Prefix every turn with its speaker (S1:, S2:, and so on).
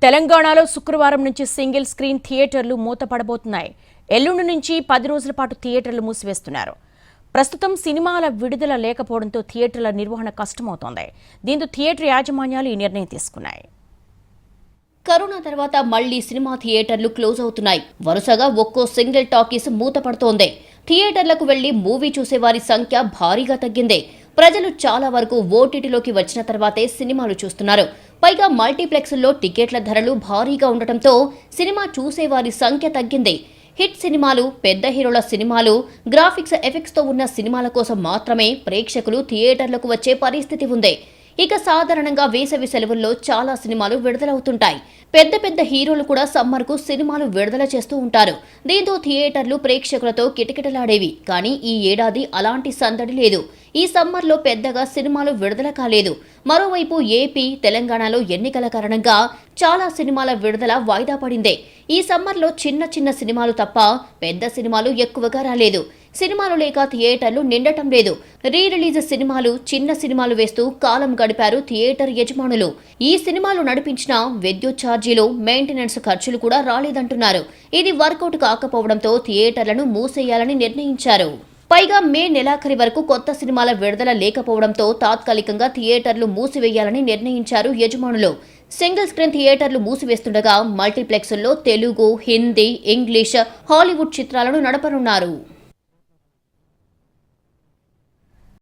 S1: తెలంగాణలో శుక్రవారం నుంచి సింగిల్ స్క్రీన్ థియేటర్లు మూతపడబోతున్నాయి. ఎల్లుండి నుంచి 10 రోజుల పాటు థియేటర్లు మూసివేస్తున్నారు. ప్రస్తుతం సినిమాల విడుదల లేకపోవడంతో థియేటర్ల నిర్వహణ కష్టమవుతోంది. దీంతో థియేటర్ యాజమాన్యాలు ఈ నిర్ణయం తీసుకున్నాయి.
S2: కరోనా తర్వాత మళ్లీ సినిమా థియేటర్లు క్లోజ్ అవుతున్నాయి. వరుసగా ఒక్కో సింగిల్ టాకీస్ మూతపడుతోంది. థియేటర్లకు వెళ్లి మూవీ చూసేవారి సంఖ్య భారీగా తగ్గింది. ప్రజలు చాలా వరకు ఓటీటీలోకి వచ్చిన తర్వాతే సినిమాలు చూస్తున్నారు. పైగా మల్టీప్లెక్స్ల్లో టికెట్ల ధరలు భారీగా ఉండటంతో సినిమా చూసేవారి సంఖ్య తగ్గింది. హిట్ సినిమాలు, పెద్ద హీరోల సినిమాలు, గ్రాఫిక్స్ ఎఫెక్ట్స్తో ఉన్న సినిమాల కోసం మాత్రమే ప్రేక్షకులు థియేటర్లకు వచ్చే పరిస్థితి ఉంది. ఇక సాధారణంగా వేసవి సెలవుల్లో చాలా సినిమాలు విడుదలవుతుంటాయి. పెద్ద పెద్ద హీరోలు కూడా సమ్మర్కు సినిమాలు విడుదల చేస్తూ ఉంటారు. దీంతో థియేటర్లు ప్రేక్షకులతో కిటకిటలాడేవి. కానీ ఈ ఏడాది అలాంటి సందడి లేదు. ఈ సమ్మర్లో పెద్దగా సినిమాలు విడుదల కాలేదు. మరోవైపు ఏపీ, తెలంగాణలో ఎన్నికల కారణంగా చాలా సినిమాల విడుదల వాయిదా పడింది. ఈ సమ్మర్లో చిన్న చిన్న సినిమాలు తప్ప పెద్ద సినిమాలు ఎక్కువగా రాలేదు. సినిమాలు లేక థియేటర్లు నిండటం లేదు. రీ రిలీజ్ సినిమాలు, చిన్న సినిమాలు వేస్తూ కాలం గడిపారు థియేటర్ యజమానులు. ఈ సినిమాలు నడిపించిన విద్యుత్ ఛార్జీలు, మెయింటెనెన్స్ ఖర్చులు కూడా రాలేదంటున్నారు. ఇది వర్కౌట్ కాకపోవడంతో థియేటర్లను మూసేయాలని నిర్ణయించారు. పైగా మే నెలాఖరి వరకు కొత్త సినిమాల విడుదల లేకపోవడంతో తాత్కాలికంగా థియేటర్లు మూసివేయాలని నిర్ణయించారు యజమానులు. సింగిల్ స్క్రీన్ థియేటర్లు మూసివేస్తుండగా మల్టీప్లెక్స్ల్లో తెలుగు, హిందీ, ఇంగ్లీష్, హాలీవుడ్ చిత్రాలను నడపనున్నారు.